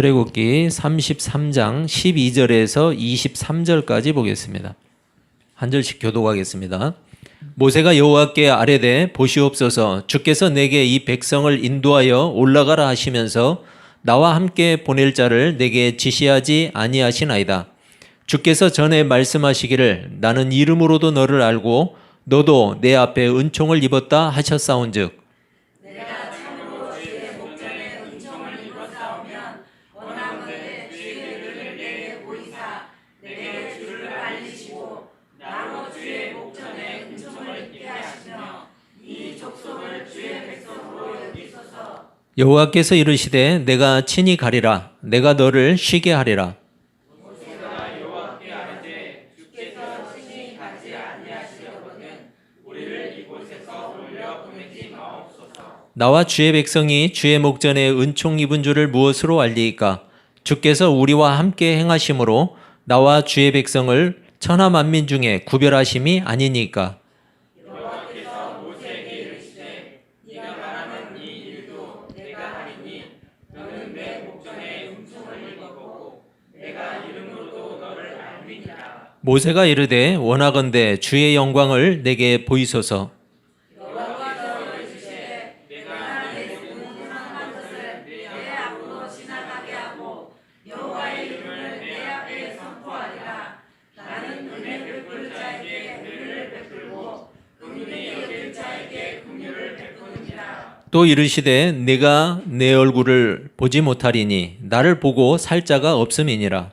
출애굽기 33장 12절에서 23절까지 보겠습니다. 한 절씩 교독하겠습니다. 모세가 여호와께 아뢰되 보시옵소서 주께서 내게 이 백성을 인도하여 올라가라 하시면서 나와 함께 보낼 자를 내게 지시하지 아니하시나이다. 주께서 전에 말씀하시기를 나는 이름으로도 너를 알고 너도 내 앞에 은총을 입었다 하셨사온즉 내가 참으로 주의 목전에 은총을 입었사오면 원하건대 주의 이름을 내게 보이사 내게 주를 알리시고 나로 주의 목전에 은총을 입게 하시며 이 족속을 주의 백성으로 여기소서. 여호와께서 이르시되 내가 친히 가리라 내가 너를 쉬게 하리라. 모세가 여호와께 아뢰되 주께서 친히 가지 아니하시려거든 우리를 이곳에서 올려 보내지 마옵소서. 나와 주의 백성이 주의 목전에 은총 입은 줄을 무엇으로 알리이까? 주께서 우리와 함께 행하심으로 나와 주의 백성을 천하 만민 중에 구별하심이 아니니까. 여호와께서 모세에게 이르시되 네가 말하는 이 일도 내가 하리니 너는 내 목전에 은총을 입었고 내가 이름으로도 너를 알리니라. 모세가 이르되 원하건대 주의 영광을 내게 보이소서. 여호와께서 이르시되 내가 내 궁금한 것을 내 앞으로 지나가게 하고 여호와의 이름을 내 앞에 선포하리라. 나는 은혜 베풀 자에게 은혜를 베풀고 긍휼히 여길 자에게 긍휼을 베푸느니라. 또 이르시되 내가 내 얼굴을 보지 못하리니 나를 보고 살 자가 없음이니라.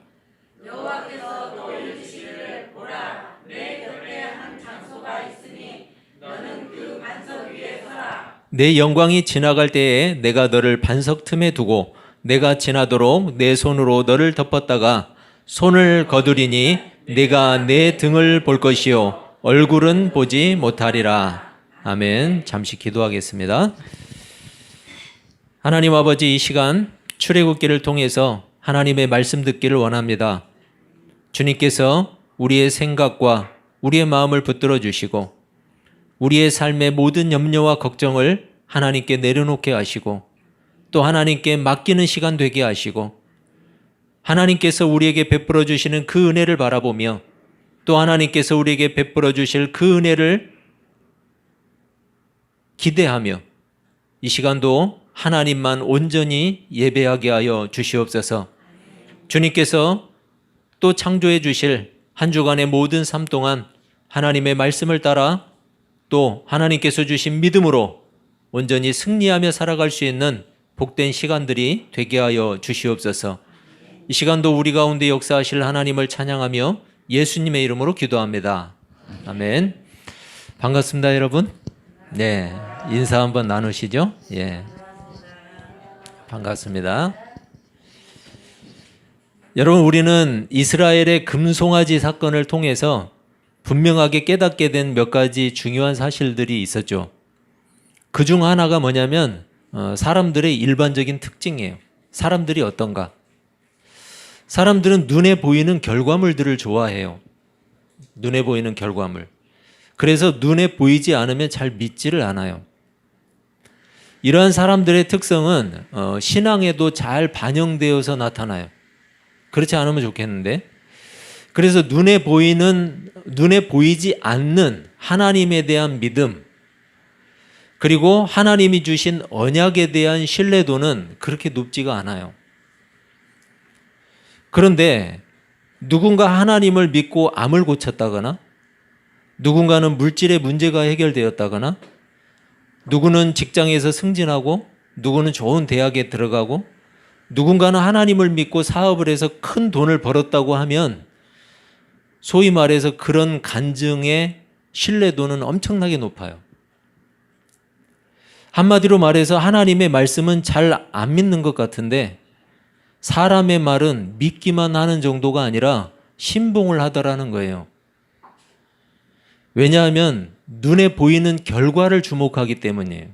여호와께서 또 이르시기를 보라 내 곁에 한 장소가 있으니 너는 그 반석 위에 서라. 내 영광이 지나갈 때에 내가 너를 반석 틈에 두고 내가 지나도록 내 손으로 너를 덮었다가 손을 거두리니 내가 내 등을 볼 것이요 얼굴은 보지 못하리라. 아멘. 잠시 기도하겠습니다. 하나님 아버지, 이 시간 출애굽기를 통해서 하나님의 말씀 듣기를 원합니다. 주님께서 우리의 생각과 우리의 마음을 붙들어 주시고 우리의 삶의 모든 염려와 걱정을 하나님께 내려놓게 하시고 또 하나님께 맡기는 시간 되게 하시고 하나님께서 우리에게 베풀어 주시는 그 은혜를 바라보며 또 하나님께서 우리에게 베풀어 주실 그 은혜를 기대하며 이 시간도 하나님만 온전히 예배하게 하여 주시옵소서. 주님께서 또 창조해 주실 한 주간의 모든 삶 동안 하나님의 말씀을 따라 또 하나님께서 주신 믿음으로 온전히 승리하며 살아갈 수 있는 복된 시간들이 되게 하여 주시옵소서. 이 시간도 우리 가운데 역사하실 하나님을 찬양하며 예수님의 이름으로 기도합니다. 아멘. 반갑습니다, 여러분. 네, 인사 한번 나누시죠. 예, 반갑습니다. 여러분, 우리는 이스라엘의 금송아지 사건을 통해서 분명하게 깨닫게 된 몇 가지 중요한 사실들이 있었죠. 그 중 하나가 뭐냐면 사람들의 일반적인 특징이에요. 사람들이 어떤가? 사람들은 눈에 보이는 결과물들을 좋아해요. 눈에 보이는 결과물. 그래서 눈에 보이지 않으면 잘 믿지를 않아요. 이러한 사람들의 특성은 신앙에도 잘 반영되어서 나타나요. 그렇지 않으면 좋겠는데. 그래서 눈에 보이지 않는 하나님에 대한 믿음, 그리고 하나님이 주신 언약에 대한 신뢰도는 그렇게 높지가 않아요. 그런데 누군가 하나님을 믿고 암을 고쳤다거나, 누군가는 물질의 문제가 해결되었다거나, 누구는 직장에서 승진하고, 누구는 좋은 대학에 들어가고, 누군가는 하나님을 믿고 사업을 해서 큰 돈을 벌었다고 하면 소위 말해서 그런 간증의 신뢰도는 엄청나게 높아요. 한마디로 말해서 하나님의 말씀은 잘 안 믿는 것 같은데 사람의 말은 믿기만 하는 정도가 아니라 신봉을 하더라는 거예요. 왜냐하면 눈에 보이는 결과를 주목하기 때문이에요.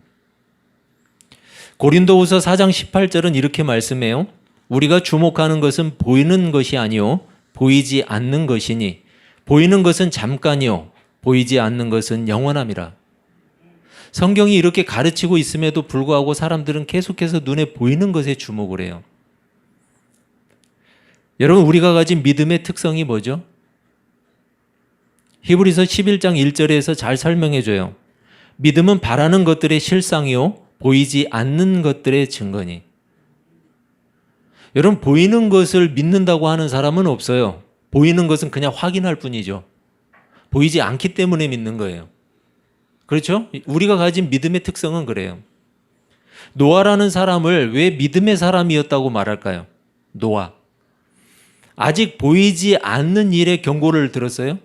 고린도후서 4장 18절은 이렇게 말씀해요. 우리가 주목하는 것은 보이는 것이 아니요 보이지 않는 것이니 보이는 것은 잠깐이요 보이지 않는 것은 영원함이라. 성경이 이렇게 가르치고 있음에도 불구하고 사람들은 계속해서 눈에 보이는 것에 주목을 해요. 여러분, 우리가 가진 믿음의 특성이 뭐죠? 히브리서 11장 1절에서 잘 설명해 줘요. 믿음은 바라는 것들의 실상이요 보이지 않는 것들의 증거니. 여러분, 보이는 것을 믿는다고 하는 사람은 없어요. 보이는 것은 그냥 확인할 뿐이죠. 보이지 않기 때문에 믿는 거예요. 그렇죠? 우리가 가진 믿음의 특성은 그래요. 노아라는 사람을 왜 믿음의 사람이었다고 말할까요? 노아. 아직 보이지 않는 일의 경고를 들었어요?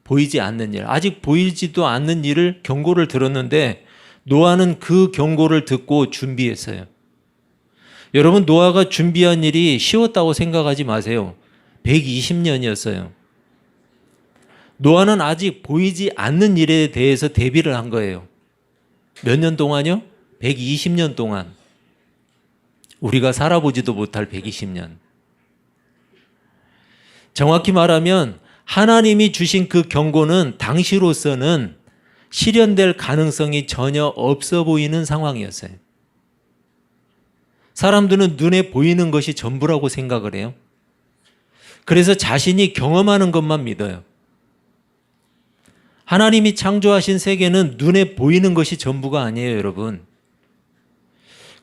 보이지 않는 일. 아직 보이지도 않는 일을 경고를 들었는데 노아는 그 경고를 듣고 준비했어요. 여러분, 노아가 준비한 일이 쉬웠다고 생각하지 마세요. 120년이었어요. 노아는 아직 보이지 않는 일에 대해서 대비를 한 거예요. 몇 년 동안요? 120년 동안. 우리가 살아보지도 못할 120년. 정확히 말하면 하나님이 주신 그 경고는 당시로서는 실현될 가능성이 전혀 없어 보이는 상황이었어요. 사람들은 눈에 보이는 것이 전부라고 생각을 해요. 그래서 자신이 경험하는 것만 믿어요. 하나님이 창조하신 세계는 눈에 보이는 것이 전부가 아니에요, 여러분.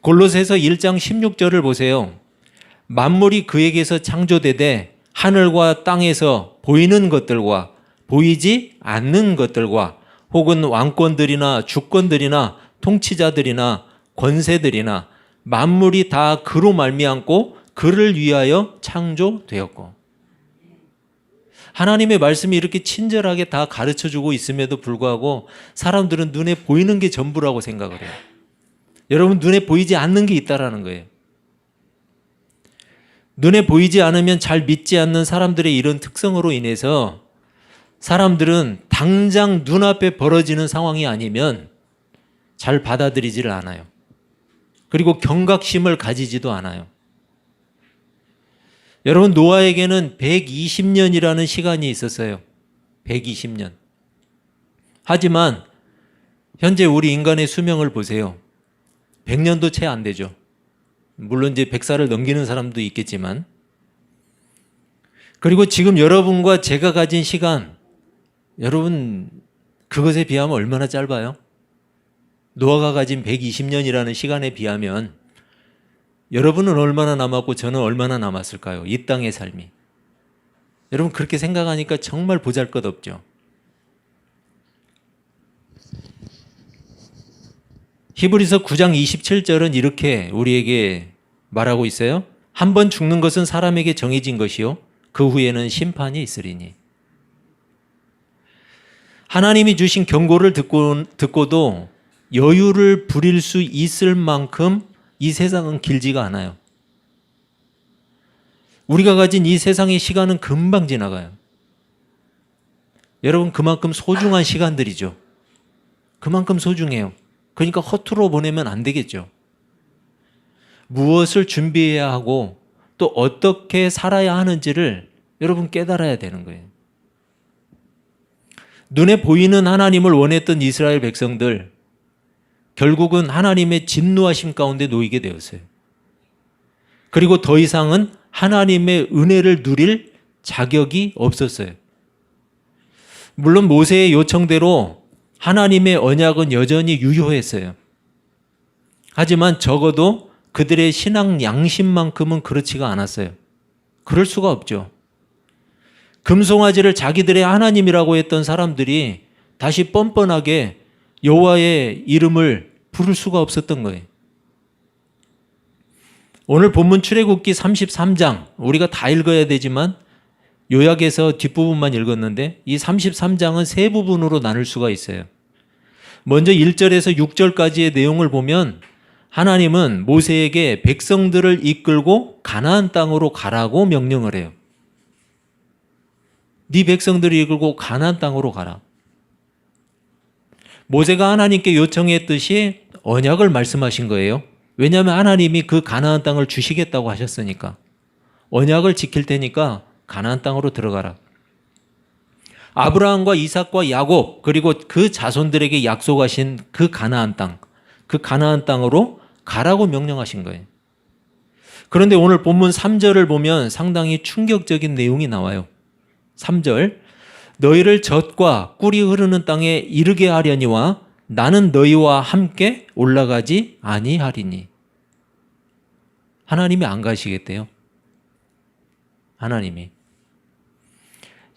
골로새서 1장 16절을 보세요. 만물이 그에게서 창조되되 하늘과 땅에서 보이는 것들과 보이지 않는 것들과 혹은 왕권들이나 주권들이나 통치자들이나 권세들이나 만물이 다 그로 말미암고 그를 위하여 창조되었고. 하나님의 말씀이 이렇게 친절하게 다 가르쳐주고 있음에도 불구하고 사람들은 눈에 보이는 게 전부라고 생각을 해요. 여러분, 눈에 보이지 않는 게 있다라는 거예요. 눈에 보이지 않으면 잘 믿지 않는 사람들의 이런 특성으로 인해서 사람들은 당장 눈앞에 벌어지는 상황이 아니면 잘 받아들이지를 않아요. 그리고 경각심을 가지지도 않아요. 여러분, 노아에게는 120년이라는 시간이 있었어요. 120년. 하지만 현재 우리 인간의 수명을 보세요. 100년도 채 안 되죠. 물론 이제 100살을 넘기는 사람도 있겠지만. 그리고 지금 여러분과 제가 가진 시간, 여러분 그것에 비하면 얼마나 짧아요? 노아가 가진 120년이라는 시간에 비하면 여러분은 얼마나 남았고 저는 얼마나 남았을까요? 이 땅의 삶이. 여러분, 그렇게 생각하니까 정말 보잘것없죠. 히브리서 9장 27절은 이렇게 우리에게 말하고 있어요. 한 번 죽는 것은 사람에게 정해진 것이요 그 후에는 심판이 있으리니. 하나님이 주신 경고를 듣고도 여유를 부릴 수 있을 만큼 이 세상은 길지가 않아요. 우리가 가진 이 세상의 시간은 금방 지나가요. 여러분, 그만큼 소중한 시간들이죠. 그만큼 소중해요. 그러니까 허투루 보내면 안 되겠죠. 무엇을 준비해야 하고 또 어떻게 살아야 하는지를 여러분 깨달아야 되는 거예요. 눈에 보이는 하나님을 원했던 이스라엘 백성들, 결국은 하나님의 진노하심 가운데 놓이게 되었어요. 그리고 더 이상은 하나님의 은혜를 누릴 자격이 없었어요. 물론 모세의 요청대로 하나님의 언약은 여전히 유효했어요. 하지만 적어도 그들의 신앙 양심만큼은 그렇지가 않았어요. 그럴 수가 없죠. 금송아지를 자기들의 하나님이라고 했던 사람들이 다시 뻔뻔하게 여호와의 이름을 부를 수가 없었던 거예요. 오늘 본문 출애굽기 33장 우리가 다 읽어야 되지만 요약해서 뒷부분만 읽었는데 이 33장은 세 부분으로 나눌 수가 있어요. 먼저 1절에서 6절까지의 내용을 보면 하나님은 모세에게 백성들을 이끌고 가나안 땅으로 가라고 명령을 해요. 네 백성들을 이끌고 가나안 땅으로 가라. 모세가 하나님께 요청했듯이 언약을 말씀하신 거예요. 왜냐하면 하나님이 그 가나안 땅을 주시겠다고 하셨으니까. 언약을 지킬 테니까 가나안 땅으로 들어가라. 아브라함과 이삭과 야곱 그리고 그 자손들에게 약속하신 그 가나안 땅, 그 가나안 땅으로 가라고 명령하신 거예요. 그런데 오늘 본문 3절을 보면 상당히 충격적인 내용이 나와요. 3절, 너희를 젖과 꿀이 흐르는 땅에 이르게 하려니와 나는 너희와 함께 올라가지 아니하리니. 하나님이 안 가시겠대요. 하나님이.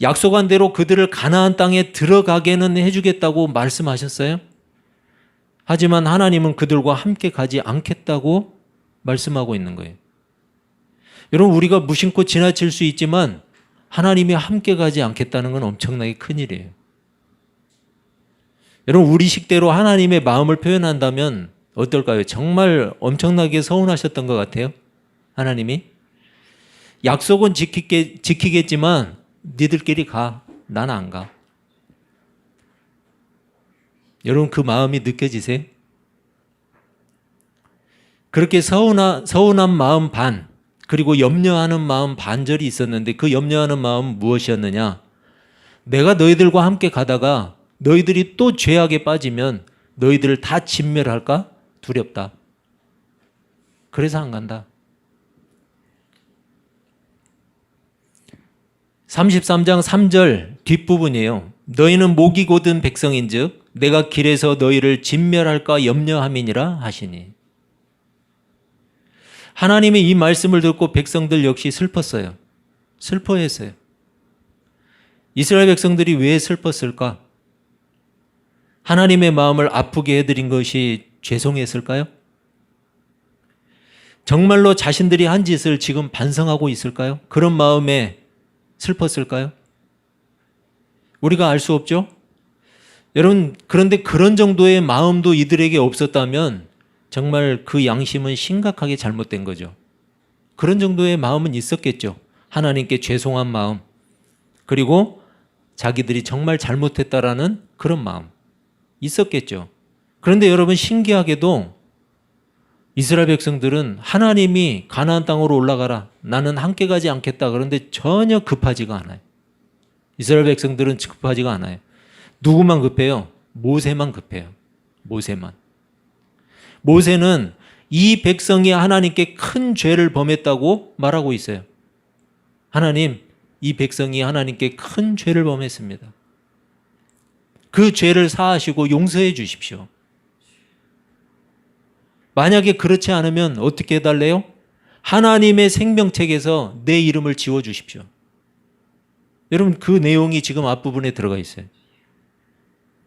약속한 대로 그들을 가나안 땅에 들어가게는 해주겠다고 말씀하셨어요. 하지만 하나님은 그들과 함께 가지 않겠다고 말씀하고 있는 거예요. 여러분, 우리가 무심코 지나칠 수 있지만 하나님이 함께 가지 않겠다는 건 엄청나게 큰일이에요. 여러분, 우리 식대로 하나님의 마음을 표현한다면 어떨까요? 정말 엄청나게 서운하셨던 것 같아요. 하나님이. 약속은 지키겠지만 니들끼리 가. 난 안 가. 여러분, 그 마음이 느껴지세요? 그렇게 서운한 마음 반, 그리고 염려하는 마음 반절이 있었는데 그 염려하는 마음은 무엇이었느냐? 내가 너희들과 함께 가다가 너희들이 또 죄악에 빠지면 너희들을 다 진멸할까? 두렵다. 그래서 안 간다. 33장 3절 뒷부분이에요. 너희는 목이 곧은 백성인즉 내가 길에서 너희를 진멸할까 염려함이니라 하시니. 하나님이 이 말씀을 듣고 백성들 역시 슬펐어요. 슬퍼했어요. 이스라엘 백성들이 왜 슬펐을까? 하나님의 마음을 아프게 해드린 것이 죄송했을까요? 정말로 자신들이 한 짓을 지금 반성하고 있을까요? 그런 마음에 슬펐을까요? 우리가 알 수 없죠? 여러분, 그런데 그런 정도의 마음도 이들에게 없었다면 정말 그 양심은 심각하게 잘못된 거죠. 그런 정도의 마음은 있었겠죠. 하나님께 죄송한 마음, 그리고 자기들이 정말 잘못했다라는 그런 마음 있었겠죠. 그런데 여러분, 신기하게도 이스라엘 백성들은 하나님이 가나안 땅으로 올라가라, 나는 함께 가지 않겠다, 그런데 전혀 급하지가 않아요. 이스라엘 백성들은 급하지가 않아요. 누구만 급해요? 모세만 급해요. 모세만. 모세는 이 백성이 하나님께 큰 죄를 범했다고 말하고 있어요. 하나님, 이 백성이 하나님께 큰 죄를 범했습니다. 그 죄를 사하시고 용서해 주십시오. 만약에 그렇지 않으면 어떻게 해달래요? 하나님의 생명책에서 내 이름을 지워주십시오. 여러분, 그 내용이 지금 앞부분에 들어가 있어요.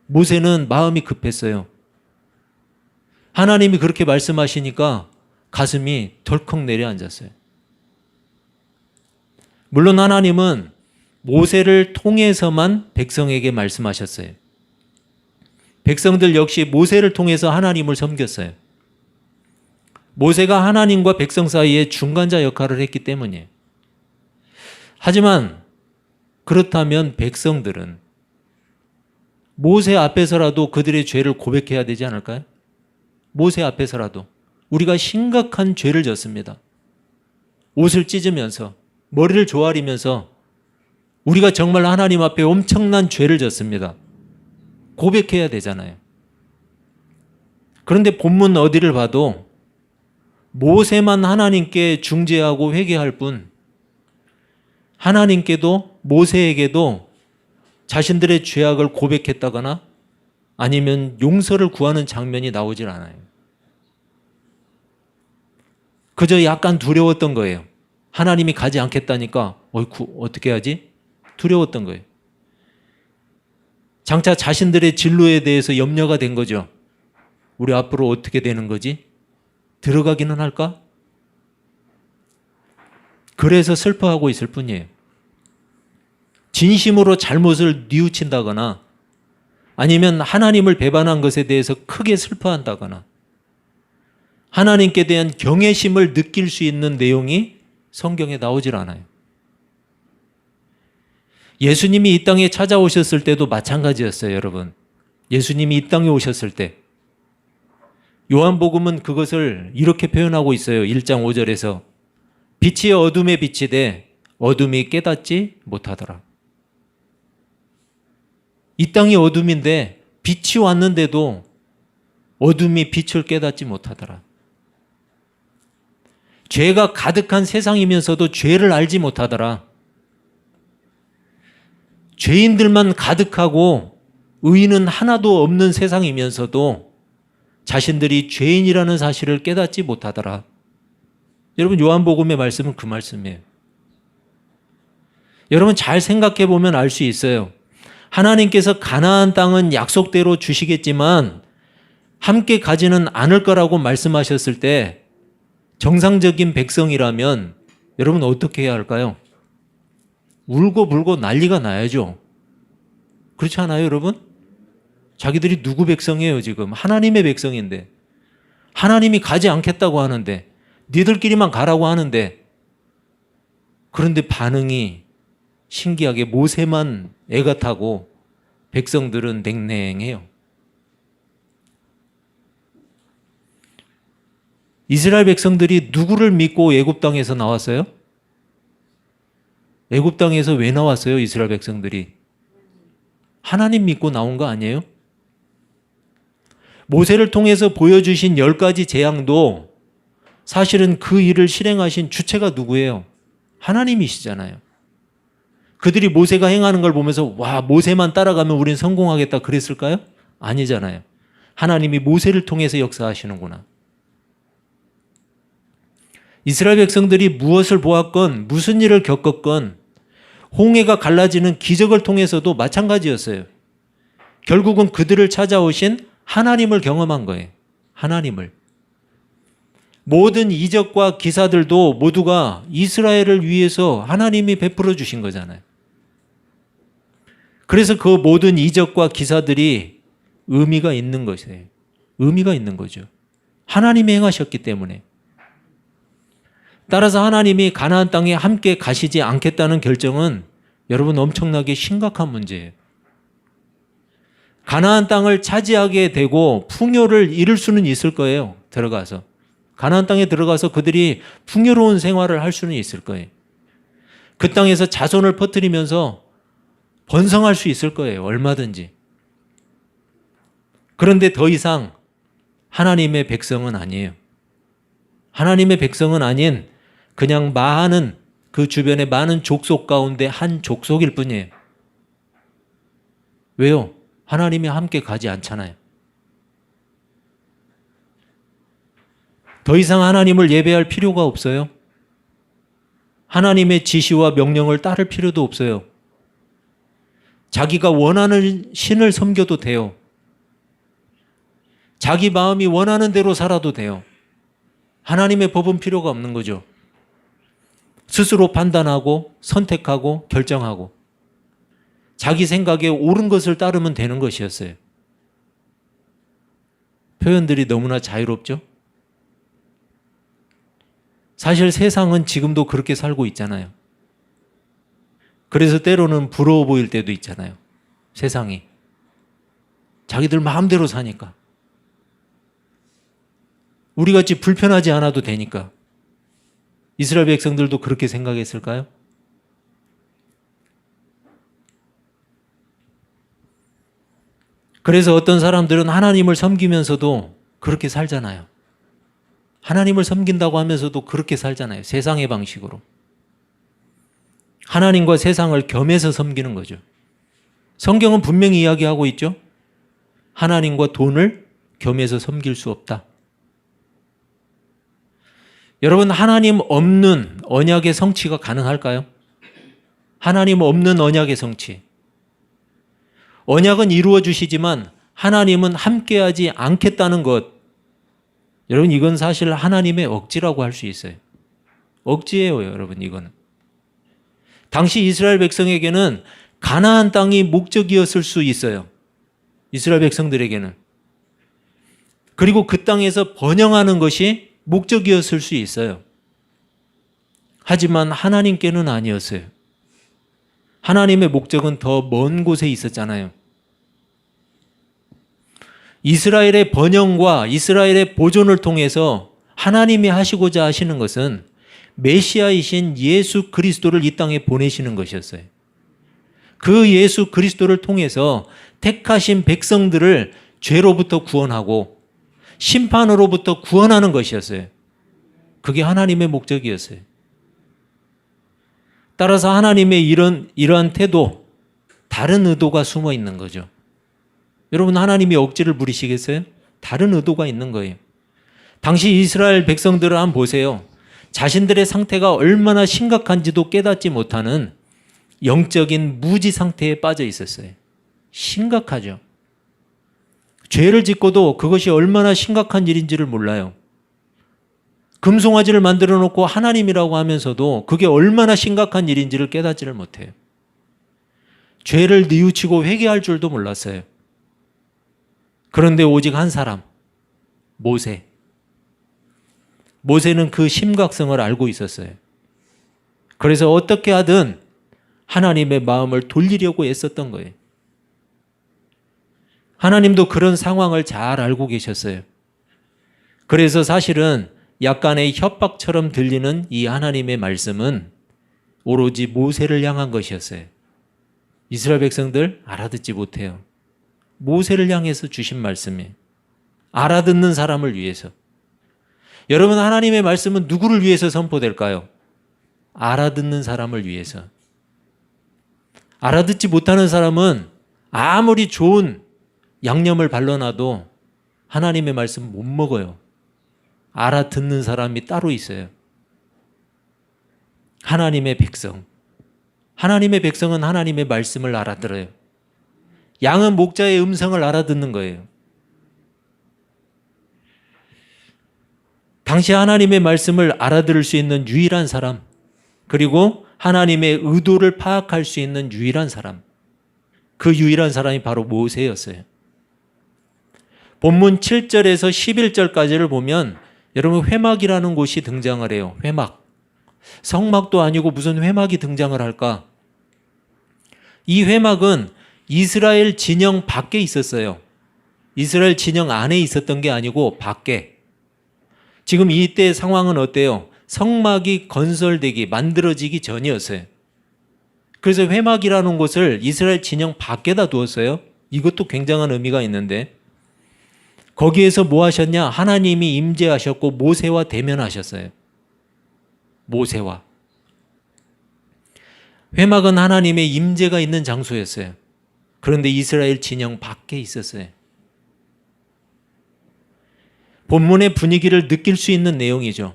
모세는 마음이 급했어요. 하나님이 그렇게 말씀하시니까 가슴이 덜컥 내려앉았어요. 물론 하나님은 모세를 통해서만 백성에게 말씀하셨어요. 백성들 역시 모세를 통해서 하나님을 섬겼어요. 모세가 하나님과 백성 사이에 중간자 역할을 했기 때문이에요. 하지만 그렇다면 백성들은 모세 앞에서라도 그들의 죄를 고백해야 되지 않을까요? 모세 앞에서라도 우리가 심각한 죄를 졌습니다. 옷을 찢으면서 머리를 조아리면서 우리가 정말 하나님 앞에 엄청난 죄를 졌습니다. 고백해야 되잖아요. 그런데 본문 어디를 봐도 모세만 하나님께 중재하고 회개할 뿐 하나님께도 모세에게도 자신들의 죄악을 고백했다거나 아니면 용서를 구하는 장면이 나오질 않아요. 그저 약간 두려웠던 거예요. 하나님이 가지 않겠다니까 어이쿠 어떻게 하지? 두려웠던 거예요. 장차 자신들의 진로에 대해서 염려가 된 거죠. 우리 앞으로 어떻게 되는 거지? 들어가기는 할까? 그래서 슬퍼하고 있을 뿐이에요. 진심으로 잘못을 뉘우친다거나 아니면 하나님을 배반한 것에 대해서 크게 슬퍼한다거나 하나님께 대한 경외심을 느낄 수 있는 내용이 성경에 나오질 않아요. 예수님이 이 땅에 찾아오셨을 때도 마찬가지였어요, 여러분. 예수님이 이 땅에 오셨을 때 요한복음은 그것을 이렇게 표현하고 있어요. 1장 5절에서 빛이 어둠에 비치되 어둠이 깨닫지 못하더라. 이 땅이 어둠인데 빛이 왔는데도 어둠이 빛을 깨닫지 못하더라. 죄가 가득한 세상이면서도 죄를 알지 못하더라. 죄인들만 가득하고 의인은 하나도 없는 세상이면서도 자신들이 죄인이라는 사실을 깨닫지 못하더라. 여러분, 요한복음의 말씀은 그 말씀이에요. 여러분, 잘 생각해 보면 알 수 있어요. 하나님께서 가나안 땅은 약속대로 주시겠지만 함께 가지는 않을 거라고 말씀하셨을 때 정상적인 백성이라면 여러분 어떻게 해야 할까요? 울고 불고 난리가 나야죠. 그렇지 않아요, 여러분? 자기들이 누구 백성이에요, 지금? 하나님의 백성인데. 하나님이 가지 않겠다고 하는데, 니들끼리만 가라고 하는데, 그런데 반응이 신기하게 모세만 애가 타고 백성들은 냉랭해요. 이스라엘 백성들이 누구를 믿고 애굽 땅에서 나왔어요? 애굽 땅에서 왜 나왔어요, 이스라엘 백성들이? 하나님 믿고 나온 거 아니에요? 모세를 통해서 보여주신 10가지 재앙도 사실은 그 일을 실행하신 주체가 누구예요? 하나님이시잖아요. 그들이 모세가 행하는 걸 보면서 와, 모세만 따라가면 우린 성공하겠다 그랬을까요? 아니잖아요. 하나님이 모세를 통해서 역사하시는구나. 이스라엘 백성들이 무엇을 보았건 무슨 일을 겪었건 홍해가 갈라지는 기적을 통해서도 마찬가지였어요. 결국은 그들을 찾아오신 하나님을 경험한 거예요. 하나님을. 모든 이적과 기사들도 모두가 이스라엘을 위해서 하나님이 베풀어 주신 거잖아요. 그래서 그 모든 이적과 기사들이 의미가 있는 것이에요. 의미가 있는 거죠. 하나님이 행하셨기 때문에. 따라서 하나님이 가나안 땅에 함께 가시지 않겠다는 결정은 여러분 엄청나게 심각한 문제예요. 가나안 땅을 차지하게 되고 풍요를 이룰 수는 있을 거예요. 들어가서. 가나안 땅에 들어가서 그들이 풍요로운 생활을 할 수는 있을 거예요. 그 땅에서 자손을 퍼뜨리면서 번성할 수 있을 거예요. 얼마든지. 그런데 더 이상 하나님의 백성은 아니에요. 하나님의 백성은 아닌 그냥 많은 그 주변의 많은 족속 가운데 한 족속일 뿐이에요. 왜요? 하나님이 함께 가지 않잖아요. 더 이상 하나님을 예배할 필요가 없어요. 하나님의 지시와 명령을 따를 필요도 없어요. 자기가 원하는 신을 섬겨도 돼요. 자기 마음이 원하는 대로 살아도 돼요. 하나님의 법은 필요가 없는 거죠. 스스로 판단하고 선택하고 결정하고 자기 생각에 옳은 것을 따르면 되는 것이었어요. 표현들이 너무나 자유롭죠? 사실 세상은 지금도 그렇게 살고 있잖아요. 그래서 때로는 부러워 보일 때도 있잖아요. 세상이. 자기들 마음대로 사니까. 우리같이 불편하지 않아도 되니까. 이스라엘 백성들도 그렇게 생각했을까요? 그래서 어떤 사람들은 하나님을 섬기면서도 그렇게 살잖아요. 하나님을 섬긴다고 하면서도 그렇게 살잖아요. 세상의 방식으로. 하나님과 세상을 겸해서 섬기는 거죠. 성경은 분명히 이야기하고 있죠. 하나님과 돈을 겸해서 섬길 수 없다. 여러분, 하나님 없는 언약의 성취가 가능할까요? 하나님 없는 언약의 성취. 언약은 이루어 주시지만 하나님은 함께하지 않겠다는 것. 여러분, 이건 사실 하나님의 억지라고 할 수 있어요. 억지예요, 여러분, 이거는. 당시 이스라엘 백성에게는 가나안 땅이 목적이었을 수 있어요. 이스라엘 백성들에게는. 그리고 그 땅에서 번영하는 것이 목적이었을 수 있어요. 하지만 하나님께는 아니었어요. 하나님의 목적은 더 먼 곳에 있었잖아요. 이스라엘의 번영과 이스라엘의 보존을 통해서 하나님이 하시고자 하시는 것은 메시아이신 예수 그리스도를 이 땅에 보내시는 것이었어요. 그 예수 그리스도를 통해서 택하신 백성들을 죄로부터 구원하고 심판으로부터 구원하는 것이었어요. 그게 하나님의 목적이었어요. 따라서 하나님의 이러한 태도, 다른 의도가 숨어 있는 거죠. 여러분, 하나님이 억지를 부리시겠어요? 다른 의도가 있는 거예요. 당시 이스라엘 백성들을 한번 보세요. 자신들의 상태가 얼마나 심각한지도 깨닫지 못하는 영적인 무지 상태에 빠져 있었어요. 심각하죠. 죄를 짓고도 그것이 얼마나 심각한 일인지를 몰라요. 금송아지를 만들어 놓고 하나님이라고 하면서도 그게 얼마나 심각한 일인지를 깨닫지를 못해요. 죄를 뉘우치고 회개할 줄도 몰랐어요. 그런데 오직 한 사람, 모세. 모세는 그 심각성을 알고 있었어요. 그래서 어떻게 하든 하나님의 마음을 돌리려고 애썼던 거예요. 하나님도 그런 상황을 잘 알고 계셨어요. 그래서 사실은 약간의 협박처럼 들리는 이 하나님의 말씀은 오로지 모세를 향한 것이었어요. 이스라엘 백성들 알아듣지 못해요. 모세를 향해서 주신 말씀이에요. 알아듣는 사람을 위해서. 여러분, 하나님의 말씀은 누구를 위해서 선포될까요? 알아듣는 사람을 위해서. 알아듣지 못하는 사람은 아무리 좋은 양념을 발라놔도 하나님의 말씀 못 먹어요. 알아듣는 사람이 따로 있어요. 하나님의 백성. 하나님의 백성은 하나님의 말씀을 알아들어요. 양은 목자의 음성을 알아듣는 거예요. 당시 하나님의 말씀을 알아들을 수 있는 유일한 사람, 그리고 하나님의 의도를 파악할 수 있는 유일한 사람, 그 유일한 사람이 바로 모세였어요. 본문 7절에서 11절까지를 보면 여러분, 회막이라는 곳이 등장을 해요. 회막. 성막도 아니고 무슨 회막이 등장을 할까? 이 회막은 이스라엘 진영 밖에 있었어요. 이스라엘 진영 안에 있었던 게 아니고 밖에. 지금 이때 상황은 어때요? 성막이 건설되기, 만들어지기 전이었어요. 그래서 회막이라는 곳을 이스라엘 진영 밖에다 두었어요. 이것도 굉장한 의미가 있는데, 거기에서 뭐 하셨냐? 하나님이 임재하셨고 모세와 대면하셨어요. 모세와. 회막은 하나님의 임재가 있는 장소였어요. 그런데 이스라엘 진영 밖에 있었어요. 본문의 분위기를 느낄 수 있는 내용이죠.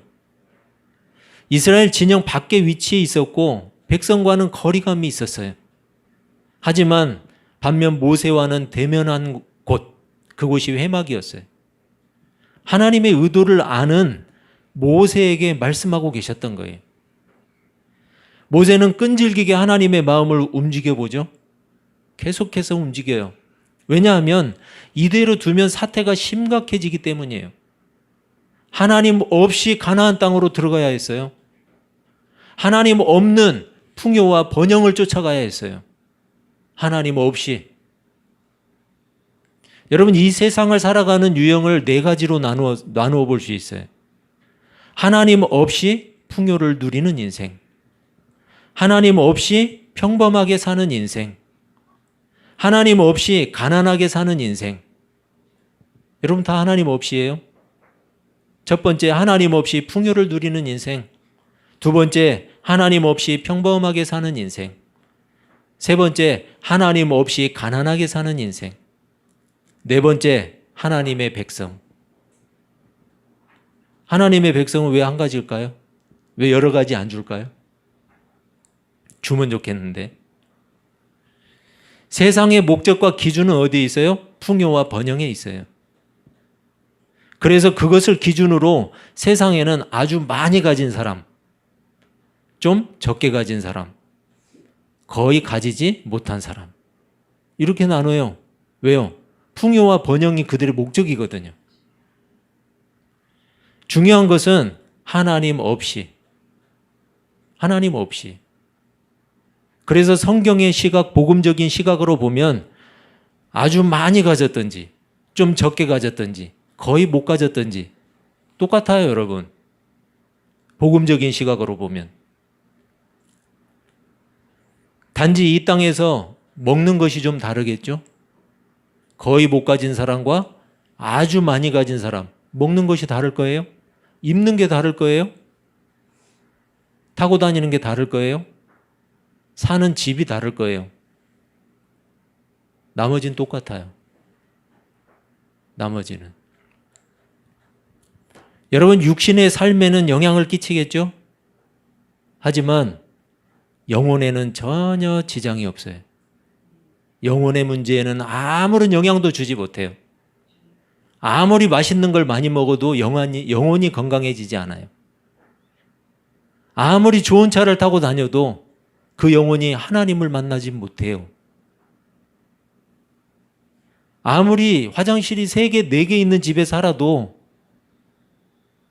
이스라엘 진영 밖에 위치해 있었고 백성과는 거리감이 있었어요. 하지만 반면 모세와는 대면한 곳, 그곳이 회막이었어요. 하나님의 의도를 아는 모세에게 말씀하고 계셨던 거예요. 모세는 끈질기게 하나님의 마음을 움직여보죠. 계속해서 움직여요. 왜냐하면 이대로 두면 사태가 심각해지기 때문이에요. 하나님 없이 가나안 땅으로 들어가야 했어요. 하나님 없는 풍요와 번영을 쫓아가야 했어요. 하나님 없이. 여러분, 이 세상을 살아가는 유형을 네 가지로 나누어 볼 수 있어요. 하나님 없이 풍요를 누리는 인생. 하나님 없이 평범하게 사는 인생. 하나님 없이 가난하게 사는 인생. 여러분, 다 하나님 없이예요. 첫 번째, 하나님 없이 풍요를 누리는 인생. 두 번째, 하나님 없이 평범하게 사는 인생. 세 번째, 하나님 없이 가난하게 사는 인생. 네 번째, 하나님의 백성. 하나님의 백성은 왜 한 가지일까요? 왜 여러 가지 안 줄까요? 주면 좋겠는데. 세상의 목적과 기준은 어디에 있어요? 풍요와 번영에 있어요. 그래서 그것을 기준으로 세상에는 아주 많이 가진 사람, 좀 적게 가진 사람, 거의 가지지 못한 사람, 이렇게 나눠요. 왜요? 풍요와 번영이 그들의 목적이거든요. 중요한 것은 하나님 없이. 그래서 성경의 시각, 복음적인 시각으로 보면 아주 많이 가졌든지 좀 적게 가졌든지 거의 못 가졌든지 똑같아요, 여러분. 복음적인 시각으로 보면. 단지 이 땅에서 먹는 것이 좀 다르겠죠? 거의 못 가진 사람과 아주 많이 가진 사람, 먹는 것이 다를 거예요? 입는 게 다를 거예요? 타고 다니는 게 다를 거예요. 사는 집이 다를 거예요. 나머지는 똑같아요. 나머지는. 여러분, 육신의 삶에는 영향을 끼치겠죠? 하지만 영혼에는 전혀 지장이 없어요. 영혼의 문제에는 아무런 영향도 주지 못해요. 아무리 맛있는 걸 많이 먹어도 영혼이 건강해지지 않아요. 아무리 좋은 차를 타고 다녀도 그 영혼이 하나님을 만나지 못해요. 아무리 화장실이 3개, 4개 있는 집에 살아도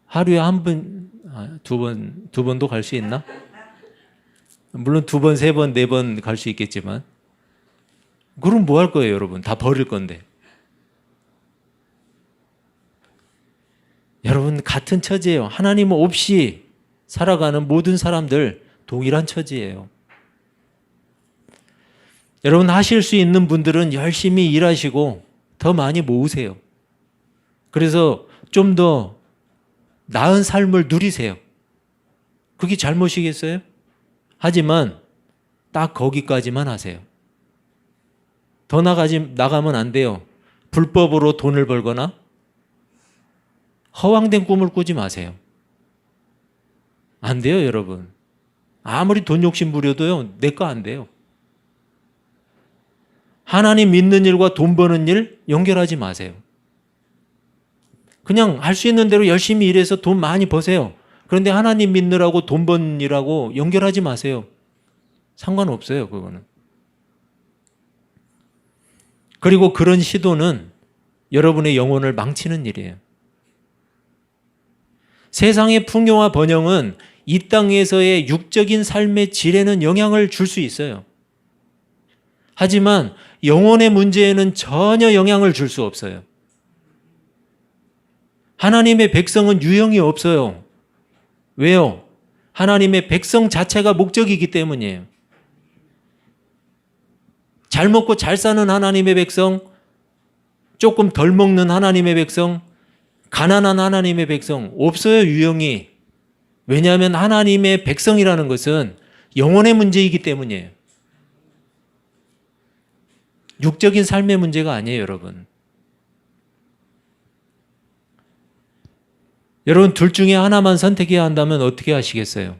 하루에 한 번, 두 번도 갈 수 있나? 물론 2번, 3번, 4번 갈 수 있겠지만, 그럼 뭐 할 거예요, 여러분? 다 버릴 건데. 여러분, 같은 처지예요. 하나님 없이 살아가는 모든 사람들 동일한 처지예요. 여러분, 하실 수 있는 분들은 열심히 일하시고 더 많이 모으세요. 그래서 좀 더 나은 삶을 누리세요. 그게 잘못이겠어요? 하지만 딱 거기까지만 하세요. 더 나가면 안 돼요. 불법으로 돈을 벌거나 허황된 꿈을 꾸지 마세요. 안 돼요, 여러분. 아무리 돈 욕심 부려도요, 내 거 안 돼요. 하나님 믿는 일과 돈 버는 일 연결하지 마세요. 그냥 할 수 있는 대로 열심히 일해서 돈 많이 버세요. 그런데 하나님 믿느라고 돈 버는 일하고 연결하지 마세요. 상관없어요, 그거는. 그리고 그런 시도는 여러분의 영혼을 망치는 일이에요. 세상의 풍요와 번영은 이 땅에서의 육적인 삶의 질에는 영향을 줄 수 있어요. 하지만 영혼의 문제에는 전혀 영향을 줄 수 없어요. 하나님의 백성은 유형이 없어요. 왜요? 하나님의 백성 자체가 목적이기 때문이에요. 잘 먹고 잘 사는 하나님의 백성, 조금 덜 먹는 하나님의 백성, 가난한 하나님의 백성 없어요, 유형이. 왜냐하면 하나님의 백성이라는 것은 영혼의 문제이기 때문이에요. 육적인 삶의 문제가 아니에요, 여러분. 여러분, 둘 중에 하나만 선택해야 한다면 어떻게 하시겠어요?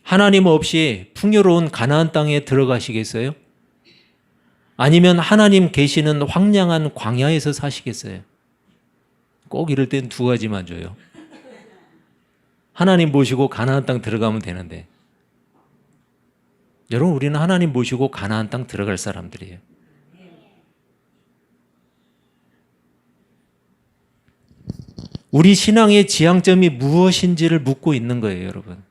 하나님 없이 풍요로운 가나안 땅에 들어가시겠어요? 아니면 하나님 계시는 황량한 광야에서 사시겠어요? 꼭 이럴 땐 2가지만 줘요. 하나님 모시고 가나안 땅 들어가면 되는데. 여러분, 우리는 하나님 모시고 가나안 땅 들어갈 사람들이에요. 우리 신앙의 지향점이 무엇인지를 묻고 있는 거예요, 여러분.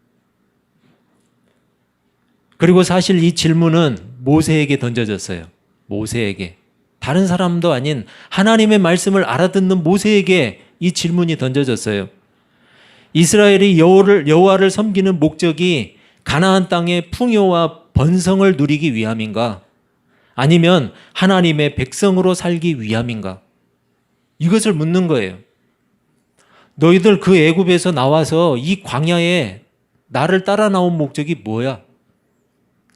그리고 사실 이 질문은 모세에게 던져졌어요. 모세에게. 다른 사람도 아닌 하나님의 말씀을 알아듣는 모세에게 이 질문이 던져졌어요. 이스라엘이 여호와를 섬기는 목적이 가나안 땅의 풍요와 번성을 누리기 위함인가? 아니면 하나님의 백성으로 살기 위함인가? 이것을 묻는 거예요. 너희들 그 애굽에서 나와서 이 광야에 나를 따라 나온 목적이 뭐야?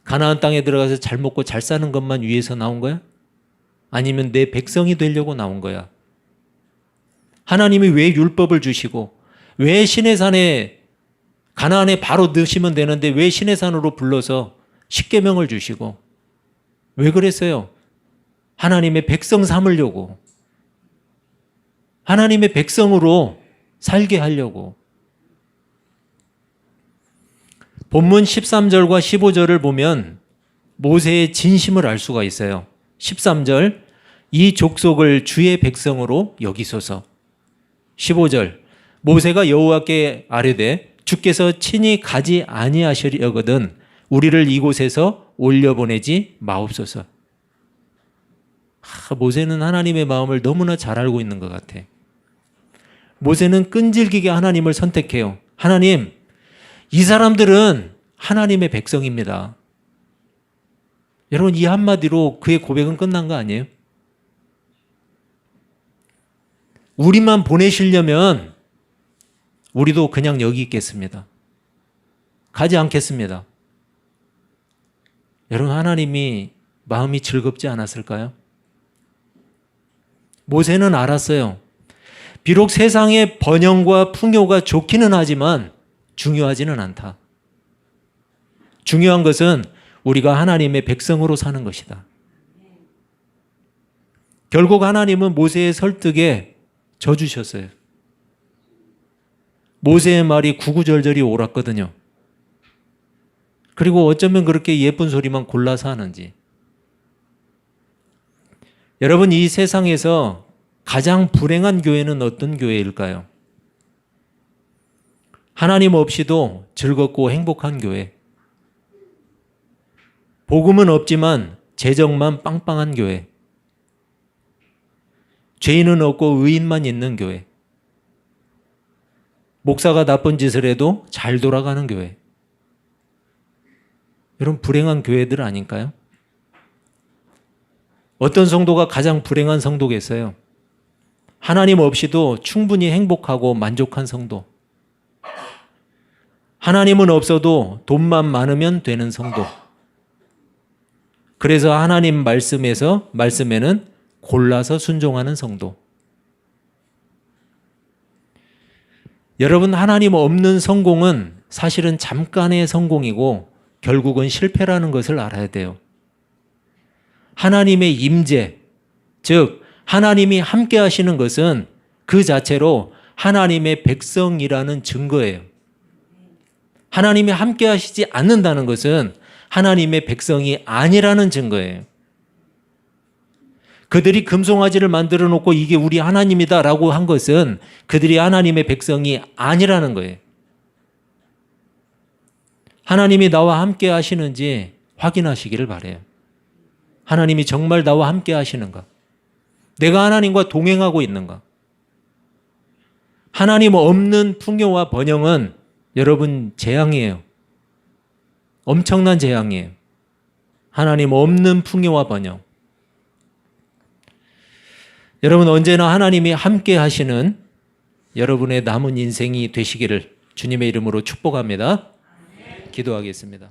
가나안 땅에 들어가서 잘 먹고 잘 사는 것만 위해서 나온 거야? 아니면 내 백성이 되려고 나온 거야? 하나님이 왜 율법을 주시고 왜 시내산에 가나안에 바로 넣으시면 되는데 왜 시내산으로 불러서 십계명을 주시고 왜 그랬어요? 하나님의 백성 삼으려고. 하나님의 백성으로 살게 하려고. 본문 13절과 15절을 보면 모세의 진심을 알 수가 있어요. 13절, 이 족속을 주의 백성으로 여기소서. 15절, 모세가 여호와께 아뢰되 주께서 친히 가지 아니하시려거든 우리를 이곳에서 올려보내지 마옵소서. 모세는 하나님의 마음을 너무나 잘 알고 있는 것 같아. 모세는 끈질기게 하나님을 선택해요. 하나님, 이 사람들은 하나님의 백성입니다. 여러분, 이 한마디로 그의 고백은 끝난 거 아니에요? 우리만 보내시려면 우리도 그냥 여기 있겠습니다. 가지 않겠습니다. 여러분, 하나님이 마음이 즐겁지 않았을까요? 모세는 알았어요. 비록 세상의 번영과 풍요가 좋기는 하지만 중요하지는 않다. 중요한 것은 우리가 하나님의 백성으로 사는 것이다. 결국 하나님은 모세의 설득에 져주셨어요. 모세의 말이 구구절절히 옳았거든요. 그리고 어쩌면 그렇게 예쁜 소리만 골라서 하는지. 여러분, 이 세상에서 가장 불행한 교회는 어떤 교회일까요? 하나님 없이도 즐겁고 행복한 교회. 복음은 없지만 재정만 빵빵한 교회. 죄인은 없고 의인만 있는 교회. 목사가 나쁜 짓을 해도 잘 돌아가는 교회. 여러분, 불행한 교회들 아닐까요? 어떤 성도가 가장 불행한 성도겠어요? 하나님 없이도 충분히 행복하고 만족한 성도. 하나님은 없어도 돈만 많으면 되는 성도. 그래서 하나님 말씀에는 골라서 순종하는 성도. 여러분, 하나님 없는 성공은 사실은 잠깐의 성공이고 결국은 실패라는 것을 알아야 돼요. 하나님의 임재, 즉 하나님이 함께 하시는 것은 그 자체로 하나님의 백성이라는 증거예요. 하나님이 함께 하시지 않는다는 것은 하나님의 백성이 아니라는 증거예요. 그들이 금송아지를 만들어 놓고 이게 우리 하나님이다라고 한 것은 그들이 하나님의 백성이 아니라는 거예요. 하나님이 나와 함께 하시는지 확인하시기를 바라요. 하나님이 정말 나와 함께 하시는가? 내가 하나님과 동행하고 있는가? 하나님 없는 풍요와 번영은 여러분 재앙이에요. 엄청난 재앙이에요. 하나님 없는 풍요와 번영. 여러분, 언제나 하나님이 함께 하시는 여러분의 남은 인생이 되시기를 주님의 이름으로 축복합니다. 기도하겠습니다.